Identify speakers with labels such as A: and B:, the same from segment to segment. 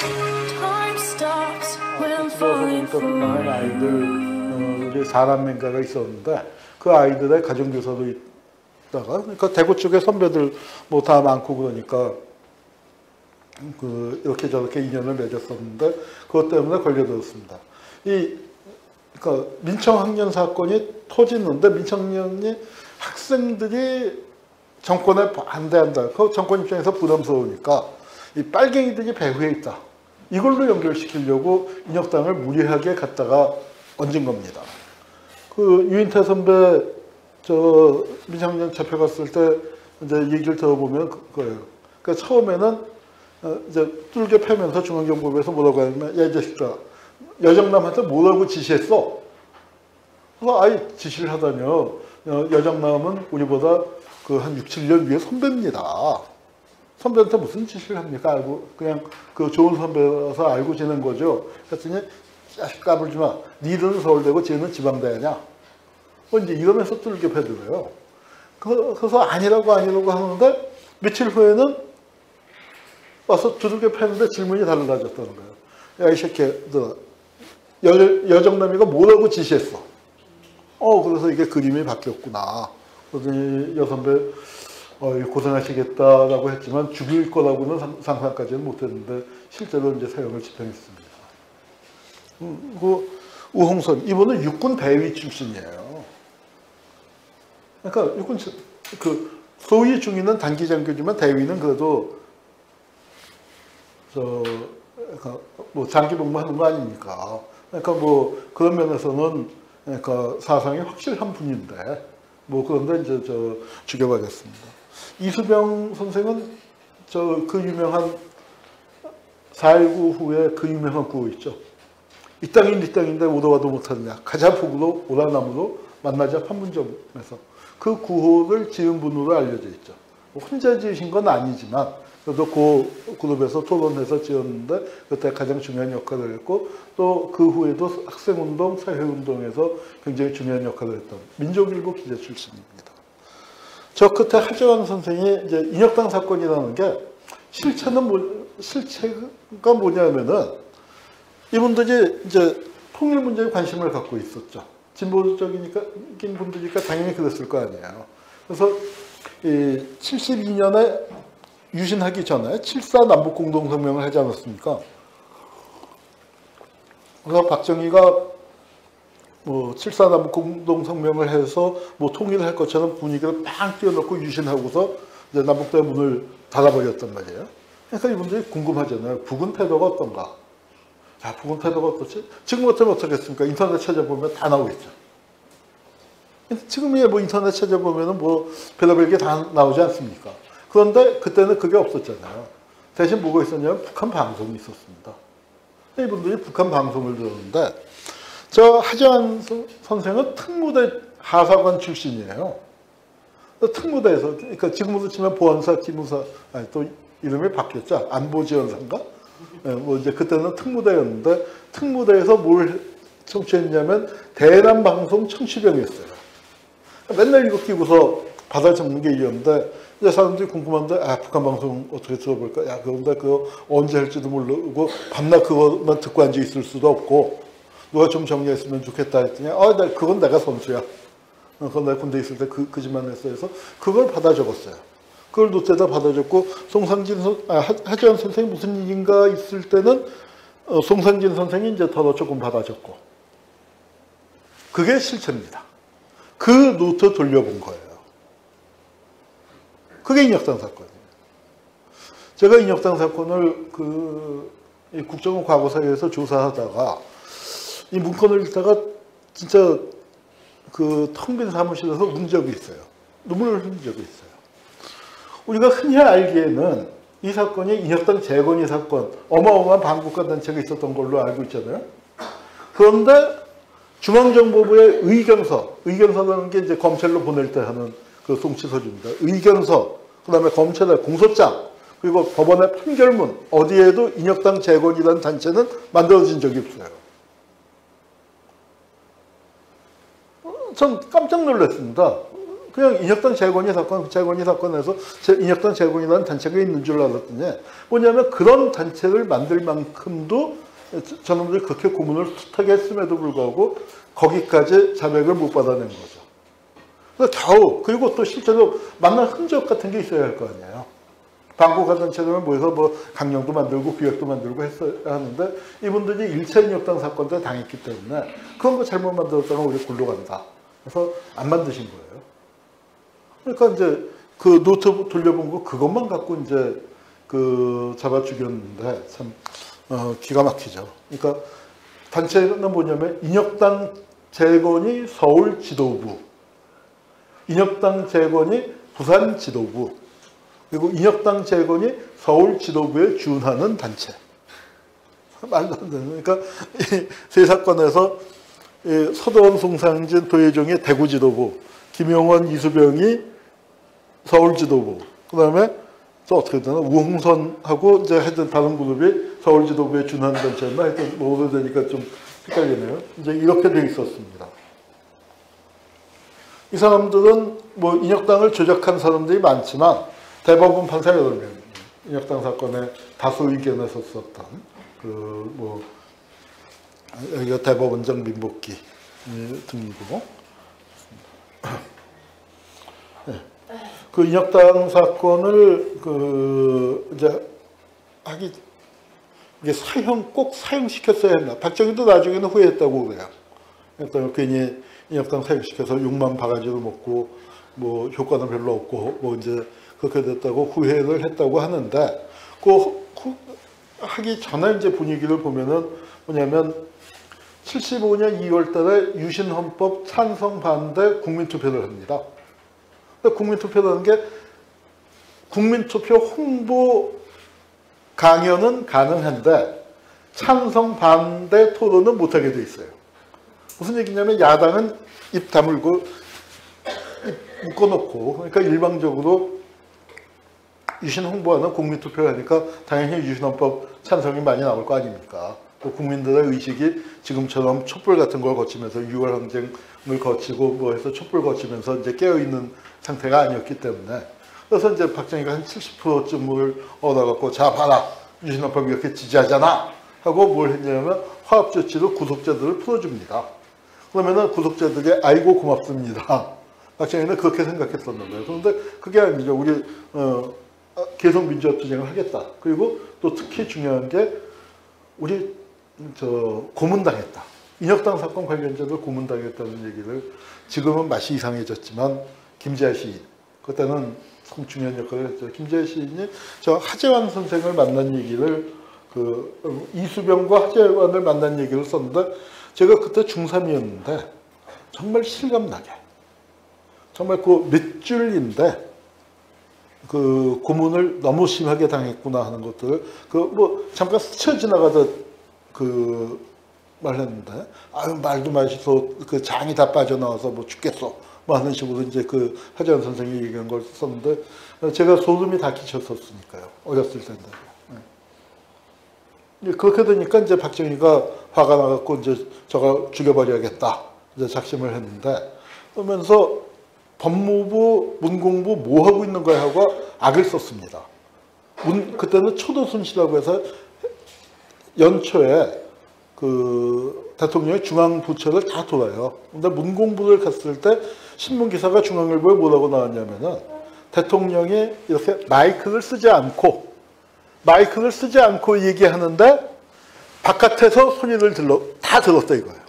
A: 집에서 보니까 불쌍한 아이들, 우리 사남매가가 있었는데 그 아이들의 가정교사도 있다가, 그러니까 대구 쪽에 선배들 뭐 다 많고 그러니까 이렇게 저렇게 인연을 맺었었는데 그것 때문에 걸려들었습니다. 그러니까 민청학년 사건이 터지는데 민청학년이 학생들이 정권에 반대한다. 그 정권 입장에서 부담스러우니까 이 빨갱이들이 배후에 있다. 이걸로 연결시키려고 인혁당을 무리하게 갖다가 얹은 겁니다. 그 유인태 선배 저 민청학년 잡혀갔을 때 이제 얘기를 들어보면 그거예요. 그러니까 처음에는 이제 뚫게 패면서 중앙정보부에서 뭐라고 하냐면, 야, 이 자식들아, 여정남한테 뭐라고 지시했어? 그래서 아이 지시를 하다니요. 여정남은 우리보다 한 6, 7년 위에 선배입니다. 선배한테 무슨 지시를 합니까? 알고, 그냥 그 좋은 선배라서 알고 지낸 거죠. 그랬더니, 자식 까불지 마. 니들은 서울대고 쟤는 지방대냐? 이제 이러면서 뚫게 패더래요. 그래서 아니라고 하는데, 며칠 후에는 와서 두들겨 패는데 질문이 달라졌다는 거예요. 야, 이 새끼들아, 여정남이가 뭐라고 지시했어? 그래서 이게 그림이 바뀌었구나. 그러더니 여선배, 고생하시겠다라고 했지만 죽일 거라고는 상상까지는 못했는데 실제로 이제 사형을 집행했습니다. 우홍선, 이분은 육군 대위 출신이에요. 그러니까 육군, 소위 중위는 단기 장교지만 대위는 그래도 그러니까 뭐 장기 복무하는 거 아닙니까? 그러니까 뭐 그런 면에서는 그러니까 사상이 확실한 분인데 뭐 그런데 이제 죽여버렸습니다. 이수병 선생은 그 유명한 4.19 후에 그 유명한 구호 있죠. 이 땅이 네 땅인데 오도 와도 못하느냐. 가자 북으로 오라 남으로 만나자 판문점에서 그 구호를 지은 분으로 알려져 있죠. 혼자 지으신 건 아니지만 그래도 그 그룹에서 토론해서 지었는데 그때 가장 중요한 역할을 했고 또 그 후에도 학생운동, 사회운동에서 굉장히 중요한 역할을 했던 민족일보 기자 출신입니다. 저 끝에 하재환 선생이 이제 인혁당 사건이라는 게 실체가 뭐냐면은 이분들이 이제 통일 문제에 관심을 갖고 있었죠. 진보적인 분들이니까 당연히 그랬을 거 아니에요. 그래서 72년에 유신하기 전에 7.4 남북공동성명을 하지 않았습니까? 그래서 박정희가 뭐 7.4 남북공동성명을 해서 뭐 통일을 할 것처럼 분위기를 팡 띄워놓고 유신하고서 이제 남북대 문을 닫아버렸단 말이에요. 그러니까 이분들이 궁금하잖아요. 북은 태도가 어떤가? 자, 북은 태도가 어떻지? 지금 같으면 어떻겠습니까? 인터넷 찾아보면 다 나오겠죠. 지금이야 뭐 인터넷 찾아보면은 뭐 별의별 게 다 나오지 않습니까? 그런데 그때는 그게 없었잖아요. 대신 뭐가 있었냐면 북한 방송이 있었습니다. 이분들이 북한 방송을 들었는데 저 하재환 선생은 특무대 하사관 출신이에요. 특무대에서 그러니까 지금으로 치면 보안사, 기무사 아니 또 이름이 바뀌었죠. 안보지원사인가? 네, 뭐 이제 그때는 특무대였는데 특무대에서 뭘 청취했냐면 대남방송 청취병이었어요. 맨날 이거 끼고서 받아 적는 게 이었는데 이제 사람들이 궁금한데 북한 방송 어떻게 들어볼까? 야 그런데 그거 언제 할지도 모르고 밤낮 그거만 듣고 앉아 있을 수도 없고 누가 좀 정리했으면 좋겠다 했더니 그건 내가 선수야. 그건 내가 군대 있을 때 그 짓만 했어 해서 그걸 받아 적었어요. 그걸 노트에다 받아 적고 하재환 선생이 무슨 일인가 있을 때는 송상진 선생이 이제 더 조금 받아 적고 그게 실체입니다. 그 노트 돌려본 거예요. 그게 인혁당 사건이에요. 제가 인혁당 사건을 국정원 과거사에서 조사하다가 이 문건을 읽다가 진짜 텅 빈 사무실에서 운 적이 있어요. 눈물을 흘린 적이 있어요. 우리가 흔히 알기에는 이 사건이 인혁당 재건이 사건, 어마어마한 반국가 단체가 있었던 걸로 알고 있잖아요. 그런데 중앙정보부의 의견서라는 게 이제 검찰로 보낼 때 하는 그 송치서류입니다. 의견서, 그 다음에 검찰의 공소장, 그리고 법원의 판결문, 어디에도 인혁당 재건이라는 단체는 만들어진 적이 없어요. 전 깜짝 놀랐습니다. 그냥 인혁당 재건이 사건에서 인혁당 재건이라는 단체가 있는 줄 알았더니 뭐냐면 그런 단체를 만들 만큼도 저놈들이 그렇게 고문을 숱하게 했음에도 불구하고 거기까지 자백을 못 받아낸 거죠. 그래서 겨우, 그리고 또 실제로 만난 흔적 같은 게 있어야 할 거 아니에요. 반고가 단체를 모여서 뭐 강령도 만들고 구역도 만들고 했어야 하는데 이분들이 1차 인혁당 사건 때 당했기 때문에 그런 거 잘못 만들었다면 우리 골로 간다. 그래서 안 만드신 거예요. 그러니까 이제 그 노트 돌려본 거 그것만 갖고 이제 그 잡아 죽였는데 참 기가 막히죠. 그러니까 단체는 뭐냐면 인혁당 재건이 서울 지도부, 인혁당 재건이 부산 지도부, 그리고 인혁당 재건이 서울 지도부에 준하는 단체. 말도 안 되는. 그러니까 이 세 사건에서 서도원, 송상진, 도혜종이 대구 지도부, 김용원, 이수병이 서울 지도부, 그 다음에 또 어떻게 되나 우홍선하고 이제 하여튼 다른 그룹이 서울 지도부에 준하는 단체였나 하여튼 뭐로 되니까 좀 헷갈리네요. 이제 이렇게 돼 있었습니다. 이 사람들은 뭐 인혁당을 조작한 사람들이 많지만 대법원 판사 8명, 인혁당 사건에 다수 의견을 썼었던 뭐 여기가 대법원장 민복기 등이고, 네. 그 인혁당 사건을 이제 이게 꼭 사형시켰어야 했나? 박정희도 나중에는 후회했다고 그래요. 그러니까 괜히 인혁당 사형시켜서 6만 바가지로 먹고 뭐 효과는 별로 없고 뭐 이제 그렇게 됐다고 후회를 했다고 하는데 하기 전에 이제 분위기를 보면은 뭐냐면 75년 2월 달에 유신헌법 찬성 반대 국민투표를 합니다. 국민투표라는 게 국민투표 홍보 강연은 가능한데 찬성 반대 토론은 못하게 돼 있어요. 무슨 얘기냐면 야당은 입 다물고 입 묶어놓고, 그러니까 일방적으로 유신 홍보하는 국민투표를 하니까 당연히 유신헌법 찬성이 많이 나올 거 아닙니까? 또 국민들의 의식이 지금처럼 촛불 같은 걸 거치면서 6월 항쟁을 거치고 뭐 해서 촛불 거치면서 이제 깨어있는 상태가 아니었기 때문에, 그래서 이제 박정희가 한 70%쯤을 얻어갖고 자 봐라 유신헌법 이렇게 지지하잖아 하고 뭘 했냐면 화합조치로 구속자들을 풀어줍니다. 그러면은 구속자들이 아이고 고맙습니다. 박정희는 그렇게 생각했었는 거예요. 그런데 그게 아니죠. 우리 계속 민주화 투쟁을 하겠다. 그리고 또 특히 중요한 게 우리 고문당했다. 인혁당 사건 관련자들 고문당했다는 얘기를 지금은 맛이 이상해졌지만 김재하 시인, 그때는 참 중요한 역할을 했죠. 김재하 시인이 저 하재환 선생을 만난 얘기를 이수병과 하재환을 만난 얘기를 썼는데 제가 그때 중3이었는데 정말 실감나게 정말 그 몇 줄인데 그 고문을 너무 심하게 당했구나 하는 것들을 뭐 잠깐 스쳐 지나가다 말했는데 아유 말도 마시소 그 장이 다 빠져나와서 뭐 죽겠어 뭐 하는 식으로 이제 그 하재환 선생이 얘기한 걸 썼는데 제가 소름이 다 끼쳤었으니까요. 어렸을 텐데. 그렇게 되니까 이제 박정희가 화가 나갖고 이제 저가 죽여버려야겠다 이제 작심을 했는데 그러면서 법무부 문공부 뭐 하고 있는 거야 하고 악을 썼습니다. 그때는 초도순시라고 해서 연초에 그 대통령이 중앙부처를 다 돌아요. 근데 문공부를 갔을 때 신문기사가 중앙일보에 뭐라고 나왔냐면은 대통령이 이렇게 마이크를 쓰지 않고 얘기하는데 바깥에서 소리를 다 들었다 이거예요.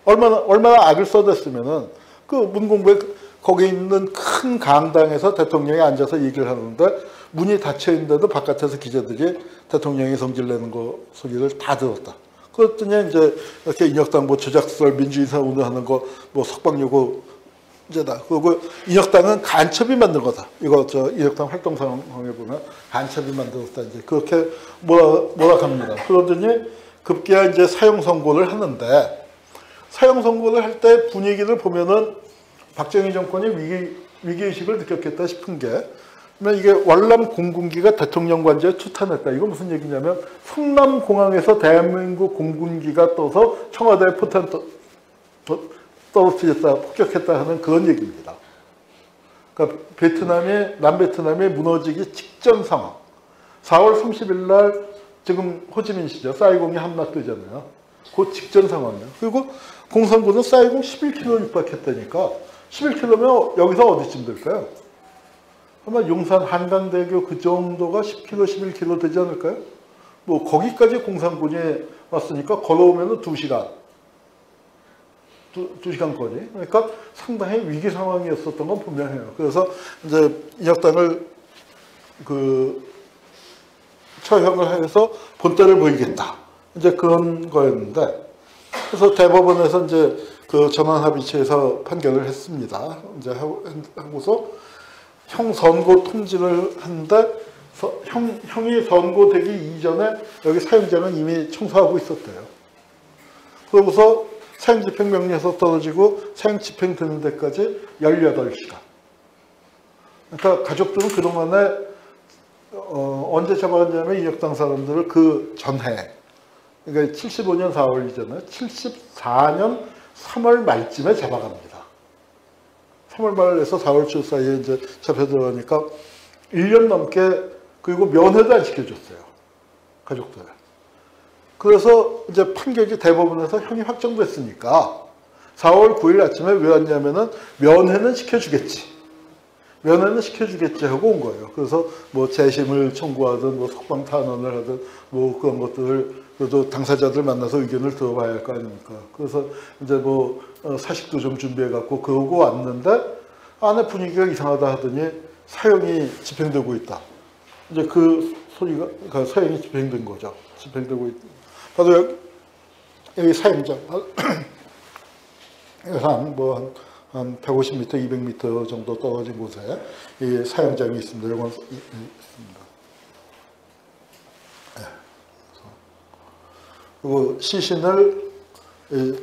A: 얼마나 악을 써댔으면은 그 문공부에 거기 있는 큰 강당에서 대통령이 앉아서 얘기를 하는데 문이 닫혀 있는데도 바깥에서 기자들이 대통령이 성질내는 거 소리를 다 들었다. 그랬더니 이제 이렇게 인혁당 뭐 조작설 민주인사 운동하는 거 뭐 석방요구 이제다. 그리고 인혁당은 간첩이 만든 거다. 이거 인혁당 활동 상황에 보면 간첩이 만들었다. 이제 그렇게 뭐라 합니다. 그러더니 급기야 이제 사형 선고를 하는데 사형 선고를 할 때 분위기를 보면은 박정희 정권이 위기의식을 느꼈겠다 싶은 게 이게 월남 공군기가 대통령 관저에 투탄했다. 이거 무슨 얘기냐면 성남공항에서 대한민국 공군기가 떠서 청와대에 포탄 떨어뜨렸다, 폭격했다 하는 그런 얘기입니다. 그러니까 남베트남이 무너지기 직전 상황. 4월 30일 날 지금 호치민시죠. 사이공이 함락되잖아요. 그 직전 상황이에요. 그리고 공산군은 사이공 11km 육박했다니까 11km면 여기서 어디쯤 될까요? 아마 용산 한강대교 그 정도가 10km, 11km 되지 않을까요? 뭐 거기까지 공산군이 왔으니까 걸어오면 2시간. 2시간 거리. 그러니까 상당히 위기 상황이었었던 건 분명해요. 그래서 이제 인혁당을 처형을 해서 본때를 보이겠다. 이제 그런 거였는데, 그래서 대법원에서 이제 그 전원합의체에서 판결을 했습니다. 이제 하고서 형 선고 통지를 한데, 형이 선고되기 이전에 여기 사형장은 이미 청소하고 있었대요. 그러고서 사형 집행명령에서 떨어지고 사형 집행되는 데까지 18시간. 그러니까 가족들은 그동안에 언제 잡아갔냐면 인혁당 사람들을 그 전해, 그러니까 75년 4월이잖아요. 74년 3월 말쯤에 잡아갑니다. 3월 말에서 4월 초 사이에 이제 잡혀 들어가니까 1년 넘게, 그리고 면회도 안 시켜줬어요. 가족들. 그래서 이제 판결이 대법원에서 형이 확정됐으니까 4월 9일 아침에 왜 왔냐면은 면회는 시켜주겠지. 면회는 시켜주겠지 하고 온 거예요. 그래서 뭐 재심을 청구하든 뭐 석방 탄원을 하든 뭐 그런 것들을, 그래도 당사자들 만나서 의견을 들어봐야 할 거 아닙니까. 그래서 이제 뭐 사식도 좀 준비해 갖고 그러고 왔는데 안에 분위기가 이상하다 하더니 사형이 집행되고 있다. 이제 그 소리가, 그 사형이 집행된 거죠. 집행되고 있다. 바로 여기 사형장. 한 150m, 200m 정도 떨어진 곳에 이 사형장이 있습니다. 이건 있습니다. 그리고 시신을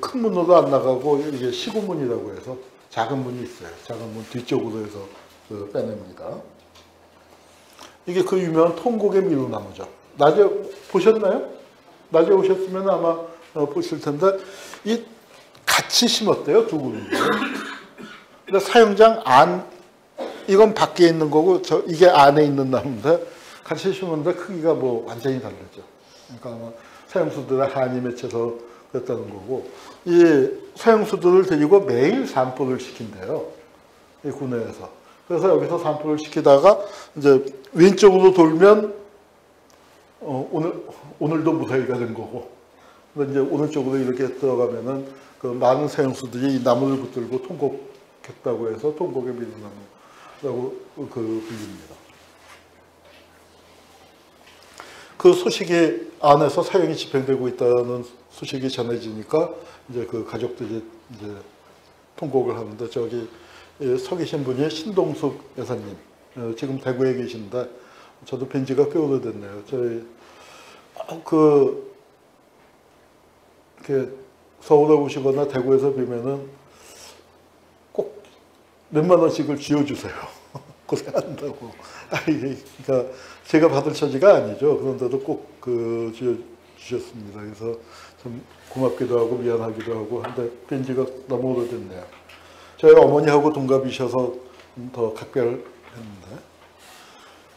A: 큰 문으로 안 나가고 이게 시구문이라고 해서 작은 문이 있어요. 작은 문 뒤쪽으로 해서 빼냅니다. 이게 그 유명한 통곡의 미루나무죠. 낮에 보셨나요? 낮에 오셨으면 아마 보실 텐데 이 같이 심었대요. 두 그루를. 근데 사형장 안, 이건 밖에 있는 거고 이게 안에 있는 나무인데 같이 심었는데 크기가 뭐 완전히 다르죠. 그러니까 아마 사형수들의 한이 맺혀서 그랬다는 거고, 이 사형수들을 데리고 매일 산보를 시킨대요. 이 군에서. 그래서 여기서 산보를 시키다가 이제 왼쪽으로 돌면 오늘도 무사히가 된 거고, 근데 이제 오른쪽으로 이렇게 들어가면은 그 많은 사형수들이 이 나무를 붙들고 통곡했다고 해서 통곡의 미루나무라고 불립니다. 그 소식이 안에서 사형이 집행되고 있다는 소식이 전해지니까 이제 그 가족들이 이제 통곡을 하는데, 저기 서 계신 분이 신동숙 여사님, 지금 대구에 계신데 저도 뵌 지가 꽤 오래됐네요. 저희 이렇게 서울에 오시거나 대구에서 뵈면은 꼭 몇만 원씩을 쥐어주세요. 고생한다고. 그러니까 제가 받을 처지가 아니죠. 그런데도 꼭 쥐어주셨습니다. 그래서 참 고맙기도 하고 미안하기도 하고 한데 뵌 지가 너무 오래됐네요. 저희 어머니하고 동갑이셔서 더 각별했는데,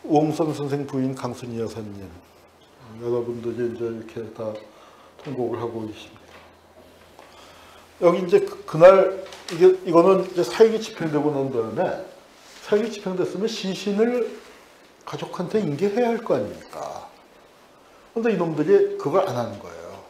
A: 우홍선 선생 부인 강순희 여사님, 여러분들이 이제 이렇게 다 통곡을 하고 계십니다. 여기 이제 그날 이거는 이제 사형이 집행되고 난 다음에, 사형이 집행됐으면 시신을 가족한테 인계해야 할 거 아닙니까? 그런데 이놈들이 그걸 안 하는 거예요.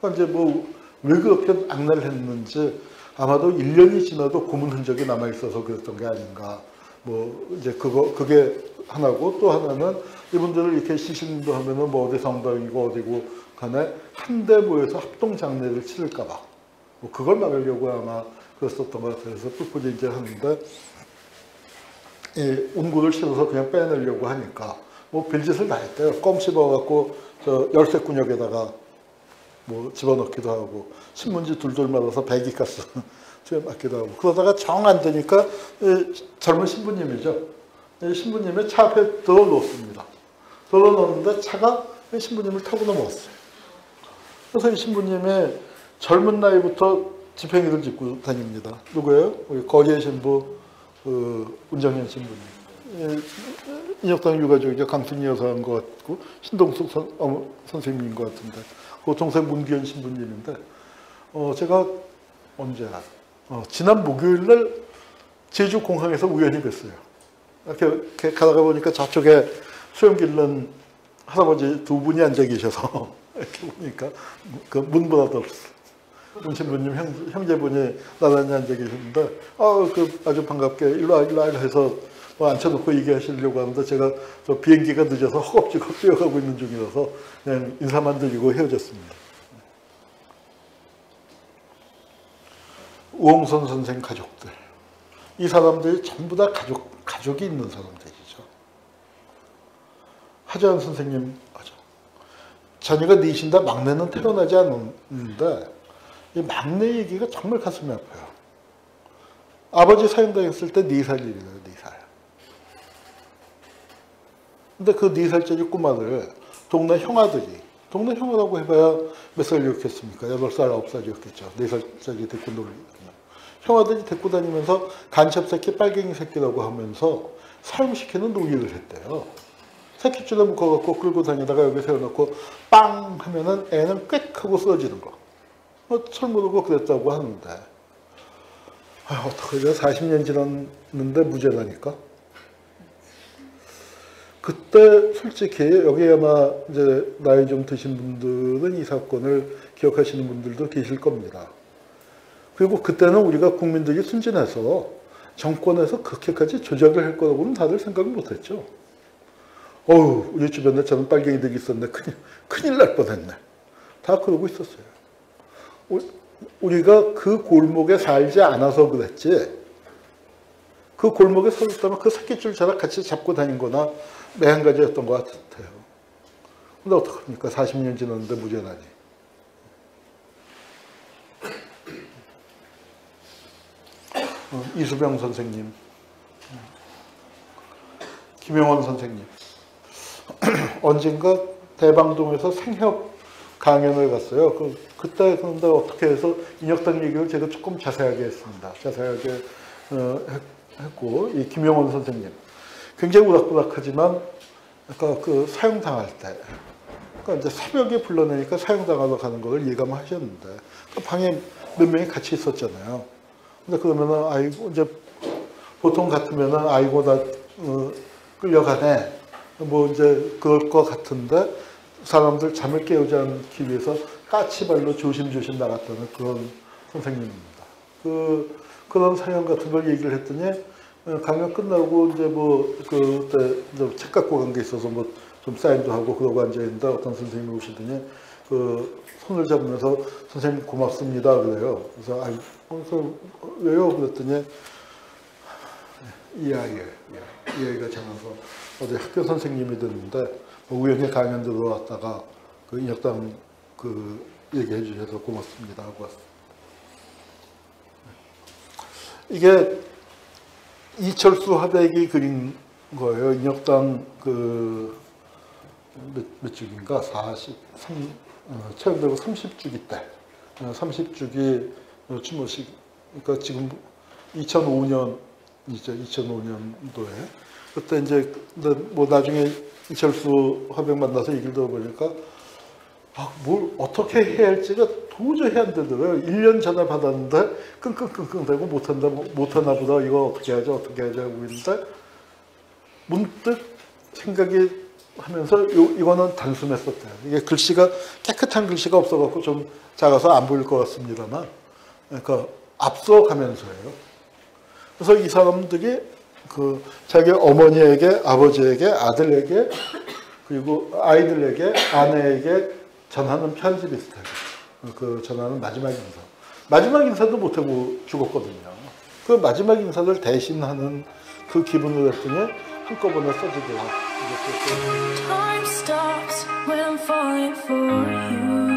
A: 그러니까 이제 뭐 왜 그렇게 악랄을 했는지 아마도 1년이 지나도 고문 흔적이 남아 있어서 그랬던 게 아닌가. 뭐 이제 그게 하나고, 또 하나는 이분들을 이렇게 시신도 하면은 뭐 어디 성당이고 어디고 간에 한데 모여서 합동 장례를 치를까봐 뭐 그걸 막으려고 아마 그랬었던 것 같아요. 그래서 뿔뿔이 이제 하는데, 이 운구를 실어서 그냥 빼내려고 하니까 뭐 별짓을 다 했대요. 껌 씹어갖고 저 열쇠꾸역에다가 뭐 집어넣기도 하고, 신문지 둘둘 말아서 배기가스 뒤에 맞기도 하고, 그러다가 정 안 되니까 젊은 신부님이죠. 신부님의 차 앞에 들어 놓습니다. 들어 놓는데 차가 신부님을 타고 넘어왔어요. 그래서 이 신부님의 젊은 나이부터 집행일을 짓고 다닙니다. 누구예요? 우리 거리의 신부 그 운정현 신부님. 인혁당 유가족이자 강순희 여사인 것 같고 신동숙 선생님인 것 같은데 그 동생 문기현 신부님인데 제가 언제 지난 목요일날 제주 공항에서 우연히 뵀어요. 이렇게 가다가 보니까 저쪽에 수염 기른 할아버지 두 분이 앉아 계셔서 이렇게 보니까 그 문브라더스 문 신부님 형제분이 나란히 앉아 계셨는데 그 아주 반갑게 일로 와 해서 앉혀놓고 얘기하시려고 하는데 제가 저 비행기가 늦어서 허겁지겁 뛰어가고 있는 중이라서 그냥 인사만 드리고 헤어졌습니다. 우홍선 선생 가족들. 이 사람들이 전부 다 가족이 있는 사람들이죠. 하재환 선생님, 자녀가 넷인데 막내는 태어나지 않았는데 이 막내 얘기가 정말 가슴이 아파요. 아버지 사형당했을 때 4살이래요, 4살. 근데 그 4살짜리 꼬마를 동네 형아라고 해봐야 몇 살이었겠습니까? 8살, 9살이었겠죠. 4살짜리 데리고 놀리면. 형아들이 데리고 다니면서 간첩새끼, 빨갱이 새끼라고 하면서 사형시키는 놀이를 했대요. 새끼줄에 묶어갖고 끌고 다니다가 여기 세워놓고 빵 하면은 애는 꽥 하고 쓰러지는 거. 철 모르고 그랬다고 하는데. 어떡하죠? 40년 지났는데 무죄라니까? 그때 솔직히 여기 아마 이제 나이 좀 드신 분들은 이 사건을 기억하시는 분들도 계실 겁니다. 그리고 그때는 우리가 국민들이 순진해서 정권에서 그렇게까지 조작을 할 거라고는 다들 생각을 못했죠. 우리 주변에 저런 빨갱이들이 있었네. 큰일 날 뻔했네. 다 그러고 있었어요. 우리가 그 골목에 살지 않아서 그랬지. 그 골목에 살았다면 그 새끼줄 자락 같이 잡고 다닌 거나 매한가지였던 것 같아요. 근데 어떡합니까? 40년 지났는데 무죄라니. 이수병 선생님, 김영원 선생님. 언젠가 대방동에서 생협 강연을 갔어요. 그때 그런데 어떻게 해서 인혁당 얘기를 제가 조금 자세하게 했습니다. 자세하게 했고, 이 김영원 선생님. 굉장히 우락부락하지만, 아까 그 사형당할 때, 그러니까 이제 새벽에 불러내니까 사형당하러 가는 걸 예감하셨는데, 그 방에 몇 명이 같이 있었잖아요. 근데 그러면은, 아이고, 이제 보통 같으면은, 아이고, 나 끌려가네. 뭐 이제 그럴 것 같은데, 사람들 잠을 깨우지 않기 위해서 까치발로 조심조심 나갔다는 그런 선생님입니다. 그런 사연 같은 걸 얘기를 했더니, 강연 끝나고 이제 그때 책 갖고 간 게 있어서 좀 사인도 하고 그러고 앉아있는데 어떤 선생님이 오시더니 손을 잡으면서 선생님 고맙습니다 그래요. 그래서 왜요? 그랬더니 이 아이가 장아서 어제 학교 선생님이 됐는데 우연히 강연 들어왔다가 그 인혁당 얘기해 주셔서 고맙습니다 하고 왔습니다. 이게 이철수 화백이 그린 거예요. 인혁당 몇 주기인가? 43, 30주기 때. 30주기 추모식. 그러니까 지금 2005년이죠. 2005년도에. 그때 이제, 뭐 나중에 이철수 화백 만나서 얘기를 들어보니까, 뭘 어떻게 해야 할지가 도저히 안 되더라고요. 1년 전에 받았는데 끙끙끙끙대고 못하나 보다. 이거 어떻게 하죠 하고 있는데 문득 생각이 하면서 이거는 단순했었대요. 이게 글씨가 깨끗한 글씨가 없어갖고 좀 작아서 안 보일 것 같습니다만 그러니까 앞서가면서예요. 그래서 이 사람들이 자기 어머니에게, 아버지에게, 아들에게 그리고 아이들에게, 아내에게 전하는 편지 비슷하게 전하는 마지막 인사. 마지막 인사도 못하고 죽었거든요. 그 마지막 인사를 대신하는 그 기분을 했더니 한꺼번에 써지더라고요. Time stops when I'm falling for you.